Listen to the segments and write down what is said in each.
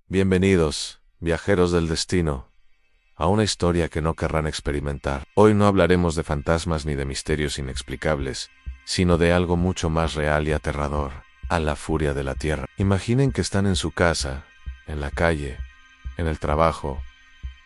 Bienvenidos, viajeros del destino, a una historia que no querrán experimentar. Hoy no hablaremos de fantasmas ni de misterios inexplicables, sino de algo mucho más real y aterrador, a la furia de la tierra. Imaginen que están en su casa, en la calle, en el trabajo,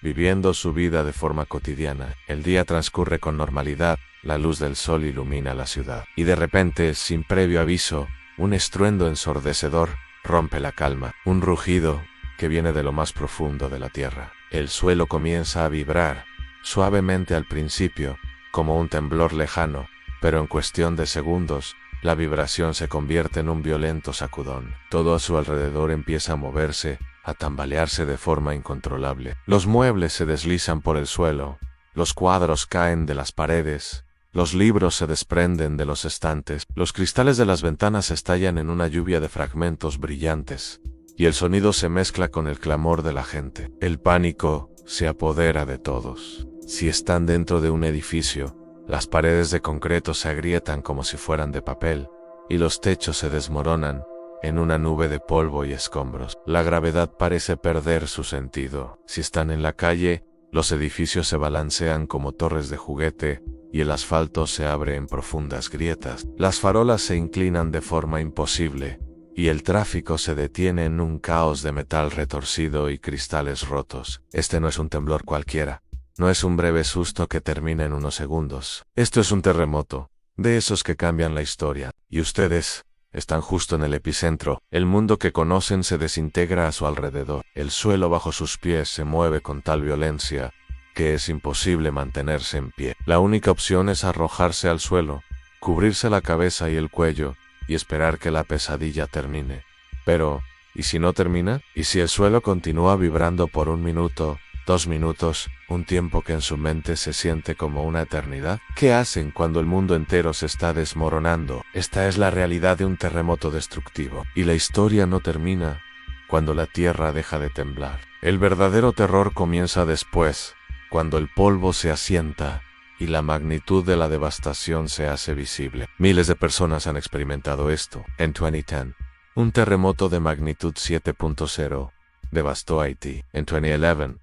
viviendo su vida de forma cotidiana. El día transcurre con normalidad, la luz del sol ilumina la ciudad. Y de repente, sin previo aviso, un estruendo ensordecedor rompe la calma. Un rugido que viene de lo más profundo de la tierra. El suelo comienza a vibrar, suavemente al principio, como un temblor lejano, pero en cuestión de segundos, la vibración se convierte en un violento sacudón. Todo a su alrededor empieza a moverse, a tambalearse de forma incontrolable. Los muebles se deslizan por el suelo, los cuadros caen de las paredes, los libros se desprenden de los estantes, los cristales de las ventanas estallan en una lluvia de fragmentos brillantes, y el sonido se mezcla con el clamor de la gente. El pánico se apodera de todos. Si están dentro de un edificio, las paredes de concreto se agrietan como si fueran de papel, y los techos se desmoronan en una nube de polvo y escombros. La gravedad parece perder su sentido. Si están en la calle, los edificios se balancean como torres de juguete, y el asfalto se abre en profundas grietas. Las farolas se inclinan de forma imposible, y el tráfico se detiene en un caos de metal retorcido y cristales rotos. Este no es un temblor cualquiera. No es un breve susto que termina en unos segundos. Esto es un terremoto, de esos que cambian la historia. Y ustedes están justo en el epicentro. El mundo que conocen se desintegra a su alrededor. El suelo bajo sus pies se mueve con tal violencia que es imposible mantenerse en pie. La única opción es arrojarse al suelo, cubrirse la cabeza y el cuello, y esperar que la pesadilla termine. Pero, ¿y si no termina? ¿Y si el suelo continúa vibrando por 1 minuto, 2 minutos, un tiempo que en su mente se siente como una eternidad? ¿Qué hacen cuando el mundo entero se está desmoronando? Esta es la realidad de un terremoto destructivo. Y la historia no termina cuando la tierra deja de temblar. El verdadero terror comienza después, cuando el polvo se asienta y la magnitud de la devastación se hace visible. Miles de personas han experimentado esto. En 2010, un terremoto de magnitud 7.0 devastó Haití. En 2011,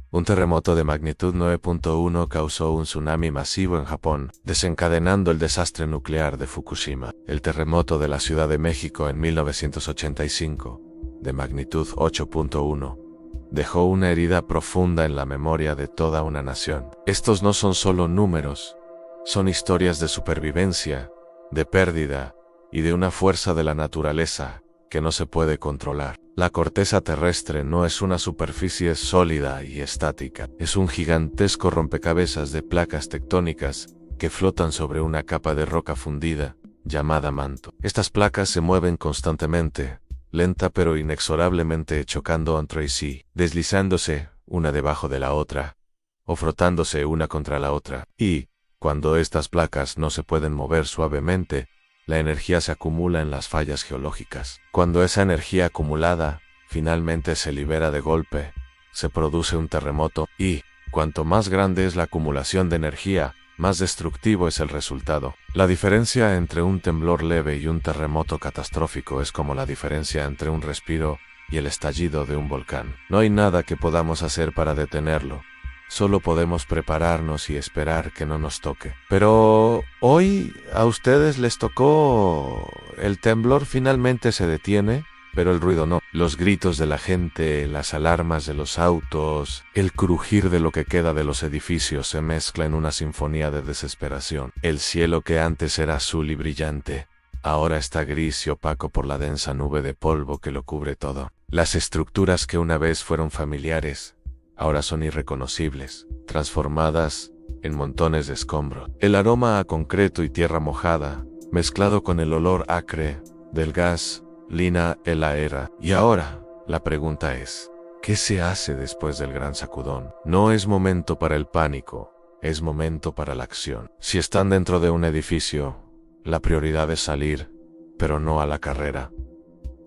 un terremoto de magnitud 9.1 causó un tsunami masivo en Japón, desencadenando el desastre nuclear de Fukushima. El terremoto de la Ciudad de México en 1985, de magnitud 8.1, dejó una herida profunda en la memoria de toda una nación. Estos no son solo números, son historias de supervivencia, de pérdida y de una fuerza de la naturaleza que no se puede controlar. La corteza terrestre no es una superficie sólida y estática, es un gigantesco rompecabezas de placas tectónicas que flotan sobre una capa de roca fundida, llamada manto. Estas placas se mueven constantemente, lenta pero inexorablemente, chocando entre sí, deslizándose una debajo de la otra, o frotándose una contra la otra. Y, cuando estas placas no se pueden mover suavemente, la energía se acumula en las fallas geológicas. Cuando esa energía acumulada finalmente se libera de golpe, se produce un terremoto, y, cuanto más grande es la acumulación de energía, más destructivo es el resultado. La diferencia entre un temblor leve y un terremoto catastrófico es como la diferencia entre un respiro y el estallido de un volcán. No hay nada que podamos hacer para detenerlo. Solo podemos prepararnos y esperar que no nos toque. Pero hoy a ustedes les tocó. El temblor finalmente se detiene, pero el ruido no. Los gritos de la gente, las alarmas de los autos, el crujir de lo que queda de los edificios se mezcla en una sinfonía de desesperación. El cielo, que antes era azul y brillante, ahora está gris y opaco por la densa nube de polvo que lo cubre todo. Las estructuras que una vez fueron familiares, ahora son irreconocibles, transformadas en montones de escombros. El aroma a concreto y tierra mojada, mezclado con el olor acre del gas, lina la era. Y ahora, la pregunta es, ¿qué se hace después del gran sacudón? No es momento para el pánico, es momento para la acción. Si están dentro de un edificio, la prioridad es salir, pero no a la carrera,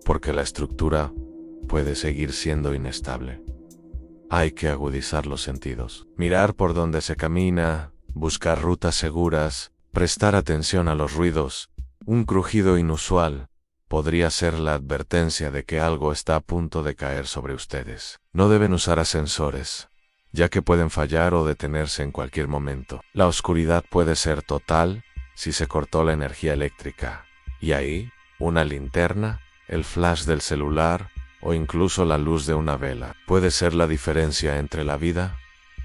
porque la estructura puede seguir siendo inestable. Hay que agudizar los sentidos, mirar por donde se camina, buscar rutas seguras, prestar atención a los ruidos, un crujido inusual, podría ser la advertencia de que algo está a punto de caer sobre ustedes. No deben usar ascensores, ya que pueden fallar o detenerse en cualquier momento. La oscuridad puede ser total si se cortó la energía eléctrica, y ahí, una linterna, el flash del celular o incluso la luz de una vela puede ser la diferencia entre la vida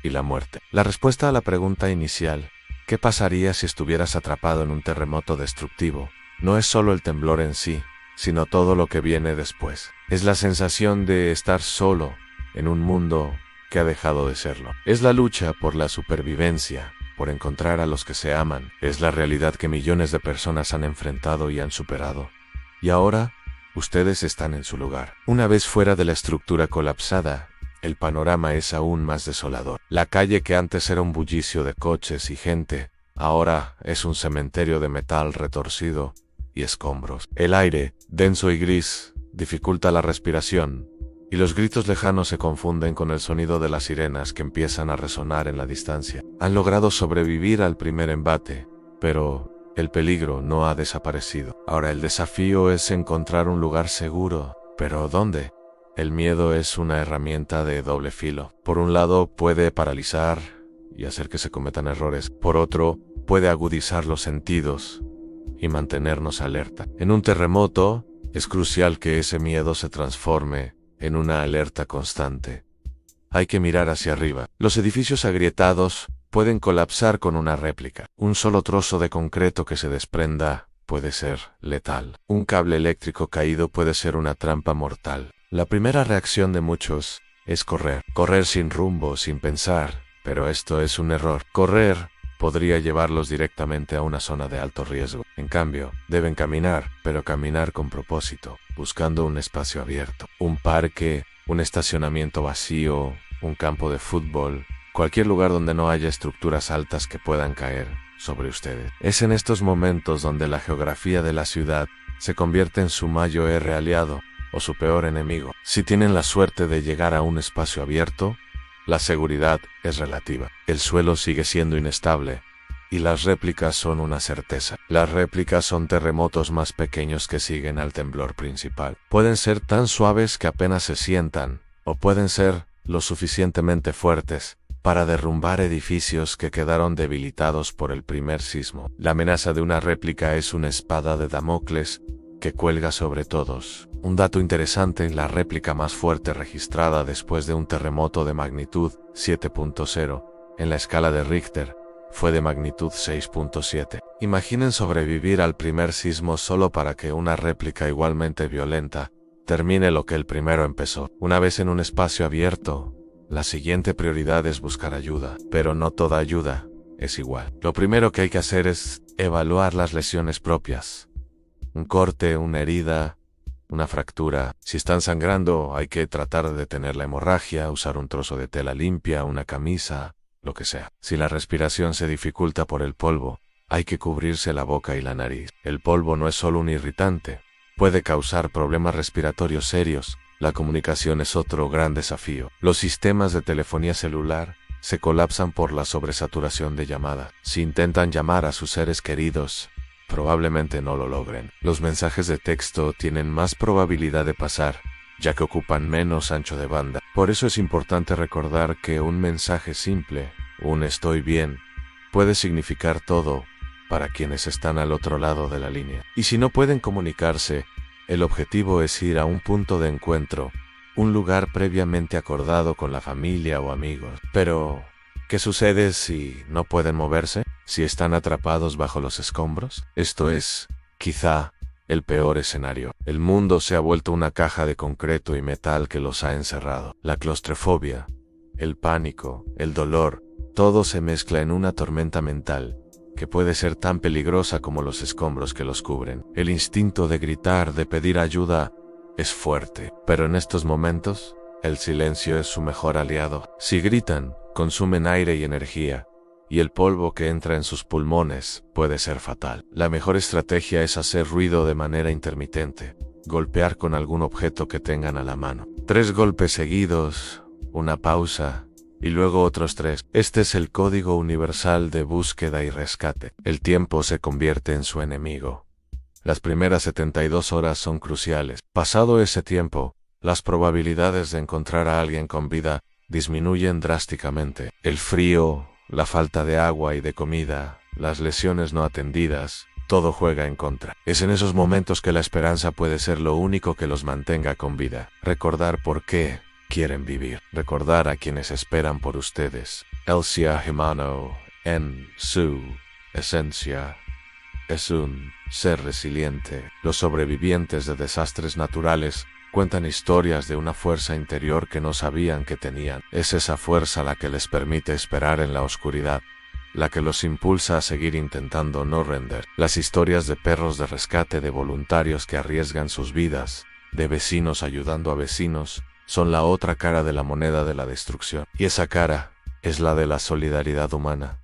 y la muerte. La respuesta a la pregunta inicial, ¿qué pasaría si estuvieras atrapado en un terremoto destructivo?, no es solo el temblor en sí, sino todo lo que viene después. Es la sensación de estar solo en un mundo que ha dejado de serlo. Es la lucha por la supervivencia, por encontrar a los que se aman. Es la realidad que millones de personas han enfrentado y han superado. Y ahora, ustedes están en su lugar. Una vez fuera de la estructura colapsada, el panorama es aún más desolador. La calle que antes era un bullicio de coches y gente, ahora es un cementerio de metal retorcido y escombros. El aire, denso y gris, dificulta la respiración, y los gritos lejanos se confunden con el sonido de las sirenas que empiezan a resonar en la distancia. Han logrado sobrevivir al primer embate, pero el peligro no ha desaparecido. Ahora el desafío es encontrar un lugar seguro. ¿Pero dónde? El miedo es una herramienta de doble filo. Por un lado, puede paralizar y hacer que se cometan errores. Por otro, puede agudizar los sentidos y mantenernos alerta. En un terremoto, es crucial que ese miedo se transforme en una alerta constante. Hay que mirar hacia arriba. Los edificios agrietados pueden colapsar con una réplica. Un solo trozo de concreto que se desprenda puede ser letal. Un cable eléctrico caído puede ser una trampa mortal. La primera reacción de muchos es correr. Correr sin rumbo, sin pensar. Pero esto es un error. Correr podría llevarlos directamente a una zona de alto riesgo. En cambio, deben caminar, pero caminar con propósito, buscando un espacio abierto. Un parque, un estacionamiento vacío, un campo de fútbol, cualquier lugar donde no haya estructuras altas que puedan caer sobre ustedes. Es en estos momentos donde la geografía de la ciudad se convierte en su mayor aliado o su peor enemigo. Si tienen la suerte de llegar a un espacio abierto, la seguridad es relativa. El suelo sigue siendo inestable y las réplicas son una certeza. Las réplicas son terremotos más pequeños que siguen al temblor principal. Pueden ser tan suaves que apenas se sientan, o pueden ser lo suficientemente fuertes para derrumbar edificios que quedaron debilitados por el primer sismo. La amenaza de una réplica es una espada de Damocles que cuelga sobre todos. Un dato interesante, la réplica más fuerte registrada después de un terremoto de magnitud 7.0 en la escala de Richter fue de magnitud 6.7. Imaginen sobrevivir al primer sismo solo para que una réplica igualmente violenta termine lo que el primero empezó. Una vez en un espacio abierto, la siguiente prioridad es buscar ayuda, pero no toda ayuda es igual. Lo primero que hay que hacer es evaluar las lesiones propias. Un corte, una herida, una fractura. Si están sangrando, hay que tratar de detener la hemorragia, usar un trozo de tela limpia, una camisa, lo que sea. Si la respiración se dificulta por el polvo, hay que cubrirse la boca y la nariz. El polvo no es solo un irritante, puede causar problemas respiratorios serios. La comunicación es otro gran desafío. Los sistemas de telefonía celular se colapsan por la sobresaturación de llamadas. Si intentan llamar a sus seres queridos, probablemente no lo logren. Los mensajes de texto tienen más probabilidad de pasar, ya que ocupan menos ancho de banda. Por eso es importante recordar que un mensaje simple, un estoy bien, puede significar todo para quienes están al otro lado de la línea. Y si no pueden comunicarse, el objetivo es ir a un punto de encuentro, un lugar previamente acordado con la familia o amigos. Pero, ¿qué sucede si no pueden moverse? ¿Si están atrapados bajo los escombros? Esto es, quizá, el peor escenario. El mundo se ha vuelto una caja de concreto y metal que los ha encerrado. La claustrofobia, el pánico, el dolor, todo se mezcla en una tormenta mental que puede ser tan peligrosa como los escombros que los cubren. El instinto de gritar, de pedir ayuda, es fuerte, pero en estos momentos, el silencio es su mejor aliado. Si gritan, consumen aire y energía, y el polvo que entra en sus pulmones puede ser fatal. La mejor estrategia es hacer ruido de manera intermitente, golpear con algún objeto que tengan a la mano. 3 golpes seguidos, una pausa, y luego otros 3. Este es el código universal de búsqueda y rescate. El tiempo se convierte en su enemigo. Las primeras 72 horas son cruciales. Pasado ese tiempo, las probabilidades de encontrar a alguien con vida disminuyen drásticamente. El frío, la falta de agua y de comida, las lesiones no atendidas, todo juega en contra. Es en esos momentos que la esperanza puede ser lo único que los mantenga con vida. Recordar por qué quieren vivir. Recordar a quienes esperan por ustedes. Elsia Jimano, en su esencia, es un ser resiliente. Los sobrevivientes de desastres naturales cuentan historias de una fuerza interior que no sabían que tenían. Es esa fuerza la que les permite esperar en la oscuridad, la que los impulsa a seguir intentando no render. Las historias de perros de rescate, de voluntarios que arriesgan sus vidas, de vecinos ayudando a vecinos, son la otra cara de la moneda de la destrucción. Y esa cara es la de la solidaridad humana.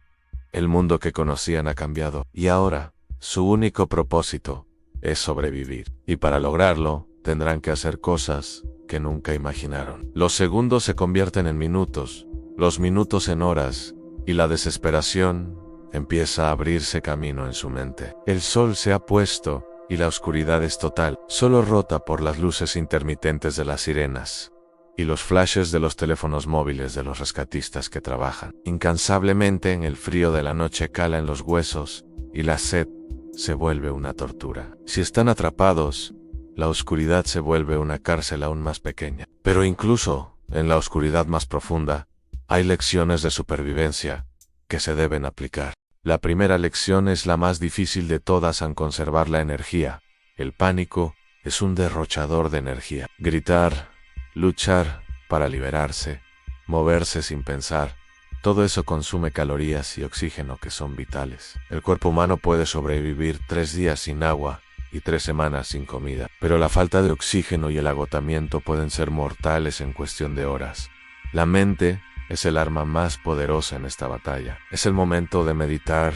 El mundo que conocían ha cambiado, y ahora su único propósito es sobrevivir. Y para lograrlo, tendrán que hacer cosas que nunca imaginaron. Los segundos se convierten en minutos, los minutos en horas, y la desesperación empieza a abrirse camino en su mente. El sol se ha puesto, y la oscuridad es total, solo rota por las luces intermitentes de las sirenas y los flashes de los teléfonos móviles de los rescatistas que trabajan. Incansablemente en el frío de la noche cala en los huesos, y la sed se vuelve una tortura. Si están atrapados, la oscuridad se vuelve una cárcel aún más pequeña. Pero incluso en la oscuridad más profunda, hay lecciones de supervivencia que se deben aplicar. La primera lección es la más difícil de todas en conservar la energía. El pánico es un derrochador de energía. Gritar, luchar para liberarse, moverse sin pensar, todo eso consume calorías y oxígeno que son vitales. El cuerpo humano puede sobrevivir 3 días sin agua y 3 semanas sin comida, pero la falta de oxígeno y el agotamiento pueden ser mortales en cuestión de horas. La mente es el arma más poderosa en esta batalla. Es el momento de meditar,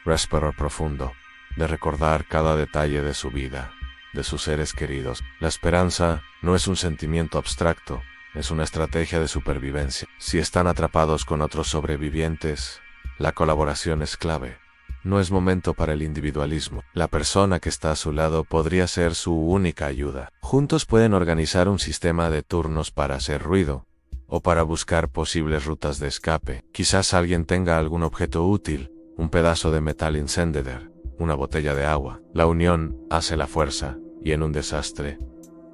respirar profundo, de recordar cada detalle de su vida, de sus seres queridos. La esperanza no es un sentimiento abstracto, es una estrategia de supervivencia. Si están atrapados con otros sobrevivientes, la colaboración es clave. No es momento para el individualismo. La persona que está a su lado podría ser su única ayuda. Juntos pueden organizar un sistema de turnos para hacer ruido, o para buscar posibles rutas de escape. Quizás alguien tenga algún objeto útil, un pedazo de metal encendedor, una botella de agua. La unión hace la fuerza, y en un desastre,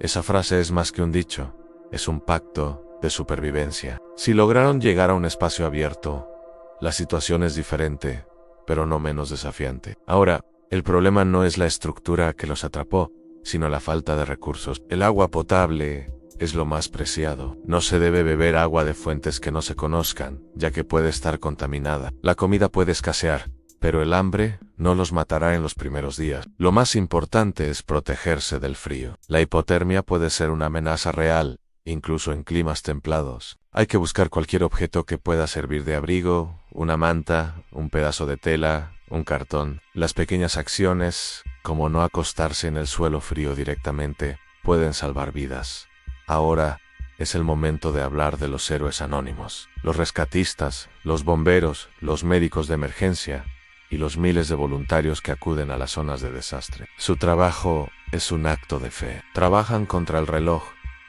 esa frase es más que un dicho, es un pacto de supervivencia. Si lograron llegar a un espacio abierto, la situación es diferente, pero no menos desafiante. Ahora, el problema no es la estructura que los atrapó, sino la falta de recursos. El agua potable es lo más preciado. No se debe beber agua de fuentes que no se conozcan, ya que puede estar contaminada. La comida puede escasear, pero el hambre no los matará en los primeros días. Lo más importante es protegerse del frío. La hipotermia puede ser una amenaza real, incluso en climas templados. Hay que buscar cualquier objeto que pueda servir de abrigo, una manta, un pedazo de tela, un cartón. Las pequeñas acciones, como no acostarse en el suelo frío directamente, pueden salvar vidas. Ahora es el momento de hablar de los héroes anónimos, los rescatistas, los bomberos, los médicos de emergencia y los miles de voluntarios que acuden a las zonas de desastre. Su trabajo es un acto de fe. Trabajan contra el reloj,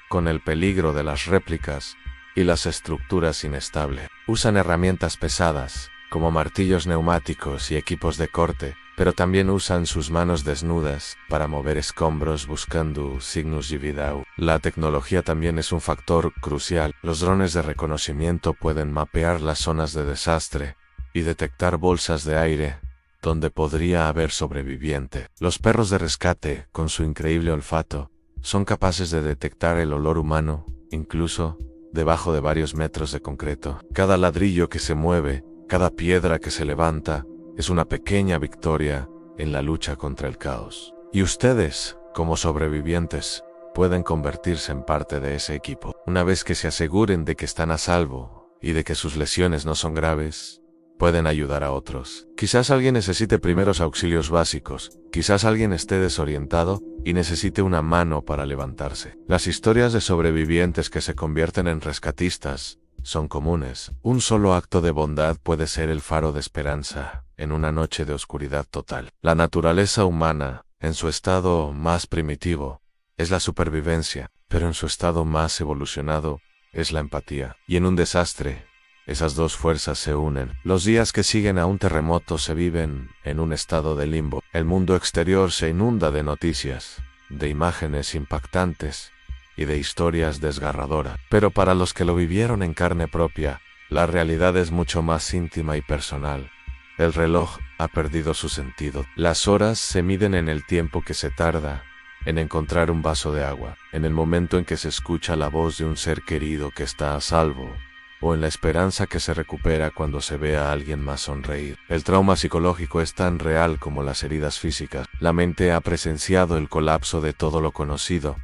con el peligro de las réplicas y las estructuras inestables. Usan herramientas pesadas, como martillos neumáticos y equipos de corte, pero también usan sus manos desnudas para mover escombros buscando signos de vida. La tecnología también es un factor crucial. Los drones de reconocimiento pueden mapear las zonas de desastre y detectar bolsas de aire donde podría haber sobreviviente. Los perros de rescate, con su increíble olfato, son capaces de detectar el olor humano, incluso debajo de varios metros de concreto. Cada ladrillo que se mueve, cada piedra que se levanta, es una pequeña victoria en la lucha contra el caos. Y ustedes, como sobrevivientes, pueden convertirse en parte de ese equipo. Una vez que se aseguren de que están a salvo y de que sus lesiones no son graves, pueden ayudar a otros. Quizás alguien necesite primeros auxilios básicos, quizás alguien esté desorientado y necesite una mano para levantarse. Las historias de sobrevivientes que se convierten en rescatistas son comunes. Un solo acto de bondad puede ser el faro de esperanza en una noche de oscuridad total. La naturaleza humana En su estado más primitivo es la supervivencia, pero en su estado más evolucionado es la empatía. Y en un desastre, esas dos fuerzas se unen. Los días que siguen a un terremoto se viven en un estado de limbo. El mundo exterior se inunda de noticias, de imágenes impactantes y de historias desgarradoras. Pero para los que lo vivieron en carne propia, la realidad es mucho más íntima y personal. El reloj ha perdido su sentido. Las horas se miden en el tiempo que se tarda en encontrar un vaso de agua, en el momento en que se escucha la voz de un ser querido que está a salvo, o en la esperanza que se recupera cuando se ve a alguien más sonreír. El trauma psicológico es tan real como las heridas físicas. La mente ha presenciado el colapso de todo lo conocido,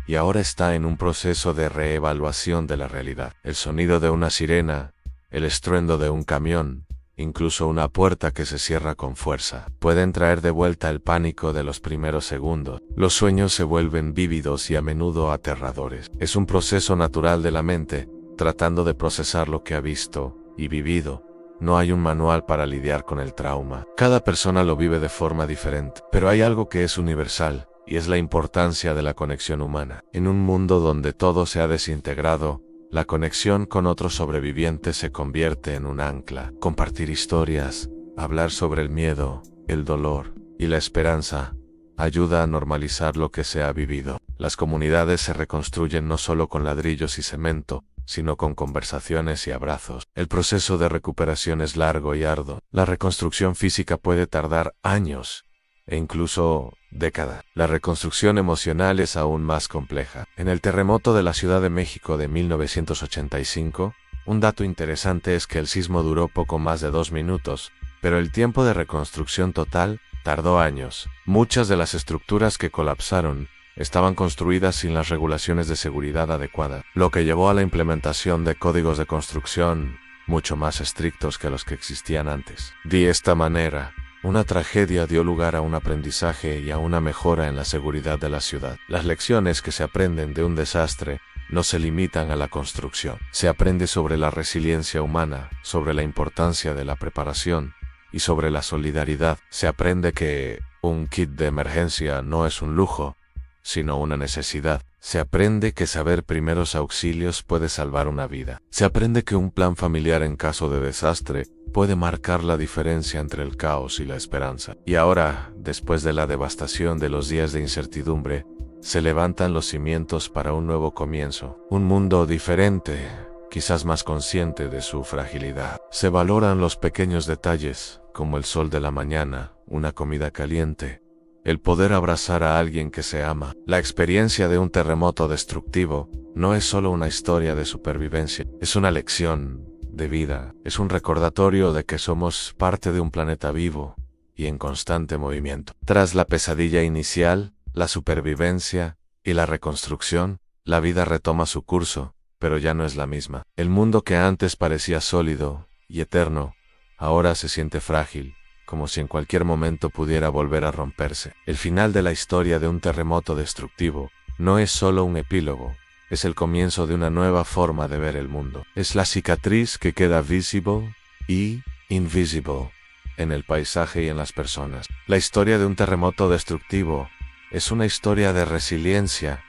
y ahora está en un proceso de reevaluación de la realidad. El sonido de una sirena, el estruendo de un camión, incluso una puerta que se cierra con fuerza, pueden traer de vuelta el pánico de los primeros segundos. Los sueños se vuelven vívidos y a menudo aterradores. Es un proceso natural de la mente, tratando de procesar lo que ha visto y vivido. No hay un manual para lidiar con el trauma. Cada persona lo vive de forma diferente, pero hay algo que es universal, y es la importancia de la conexión humana. En un mundo donde todo se ha desintegrado, la conexión con otros sobrevivientes se convierte en un ancla. Compartir historias, hablar sobre el miedo, el dolor y la esperanza ayuda a normalizar lo que se ha vivido. Las comunidades se reconstruyen no solo con ladrillos y cemento, sino con conversaciones y abrazos. El proceso de recuperación es largo y arduo. La reconstrucción física puede tardar años e incluso décadas. La reconstrucción emocional es aún más compleja. En el terremoto de la Ciudad de México de 1985, un dato interesante es que el sismo duró poco más de 2 minutos, pero el tiempo de reconstrucción total tardó años. Muchas de las estructuras que colapsaron estaban construidas sin las regulaciones de seguridad adecuadas, lo que llevó a la implementación de códigos de construcción mucho más estrictos que los que existían antes. De esta manera, una tragedia dio lugar a un aprendizaje y a una mejora en la seguridad de la ciudad. Las lecciones que se aprenden de un desastre no se limitan a la construcción. Se aprende sobre la resiliencia humana, sobre la importancia de la preparación y sobre la solidaridad. Se aprende que un kit de emergencia no es un lujo, sino una necesidad. Se aprende que saber primeros auxilios puede salvar una vida. Se aprende que un plan familiar en caso de desastre puede marcar la diferencia entre el caos y la esperanza. Y ahora, después de la devastación de los días de incertidumbre, se levantan los cimientos para un nuevo comienzo. Un mundo diferente, quizás más consciente de su fragilidad. Se valoran los pequeños detalles, como el sol de la mañana, una comida caliente, el poder abrazar a alguien que se ama. La experiencia de un terremoto destructivo no es solo una historia de supervivencia, es una lección de vida, es un recordatorio de que somos parte de un planeta vivo y en constante movimiento. Tras la pesadilla inicial, la supervivencia y la reconstrucción, la vida retoma su curso, pero ya no es la misma. El mundo que antes parecía sólido y eterno, ahora se siente frágil, como si en cualquier momento pudiera volver a romperse. El final de la historia de un terremoto destructivo no es solo un epílogo, es el comienzo de una nueva forma de ver el mundo. Es la cicatriz que queda visible y invisible en el paisaje y en las personas. La historia de un terremoto destructivo es una historia de resiliencia,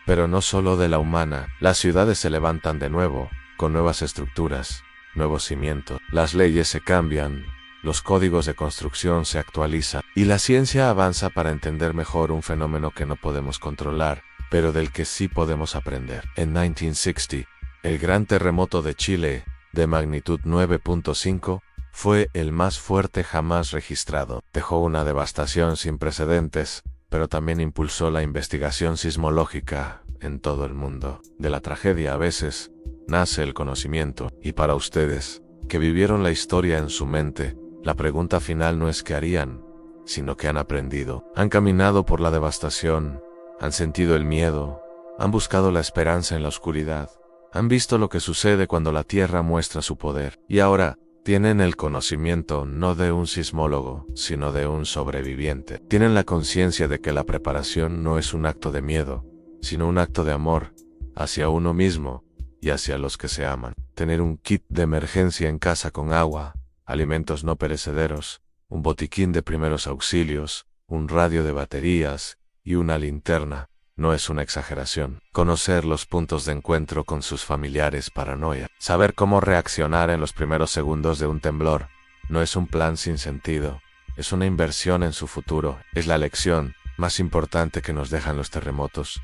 pero no solo de la humana. Las ciudades se levantan de nuevo, con nuevas estructuras, nuevos cimientos. Las leyes se cambian, los códigos de construcción se actualizan, y la ciencia avanza para entender mejor un fenómeno que no podemos controlar, pero del que sí podemos aprender. En 1960, el gran terremoto de Chile, de magnitud 9.5, fue el más fuerte jamás registrado. Dejó una devastación sin precedentes, pero también impulsó la investigación sismológica en todo el mundo. De la tragedia a veces nace el conocimiento, y para ustedes, que vivieron la historia en su mente, la pregunta final no es qué harían, sino qué han aprendido. Han caminado por la devastación, han sentido el miedo, han buscado la esperanza en la oscuridad, han visto lo que sucede cuando la tierra muestra su poder, y ahora tienen el conocimiento no de un sismólogo, sino de un sobreviviente. Tienen la conciencia de que la preparación no es un acto de miedo, sino un acto de amor hacia uno mismo y hacia los que se aman. Tener un kit de emergencia en casa con agua, alimentos no perecederos, un botiquín de primeros auxilios, un radio de baterías y una linterna. No es una exageración. Conocer los puntos de encuentro con sus familiares paranoia. Saber cómo reaccionar en los primeros segundos de un temblor. No es un plan sin sentido. Es una inversión en su futuro. Es la lección más importante que nos dejan los terremotos.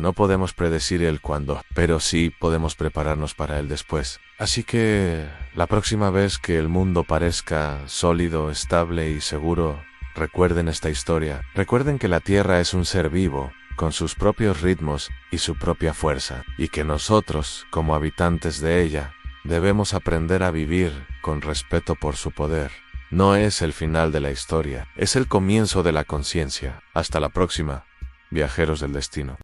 No podemos predecir el cuándo, pero sí podemos prepararnos para el después. Así que la próxima vez que el mundo parezca sólido, estable y seguro, recuerden esta historia. Recuerden que la Tierra es un ser vivo, con sus propios ritmos y su propia fuerza, y que nosotros, como habitantes de ella, debemos aprender a vivir con respeto por su poder. No es el final de la historia, es el comienzo de la conciencia. Hasta la próxima, viajeros del destino.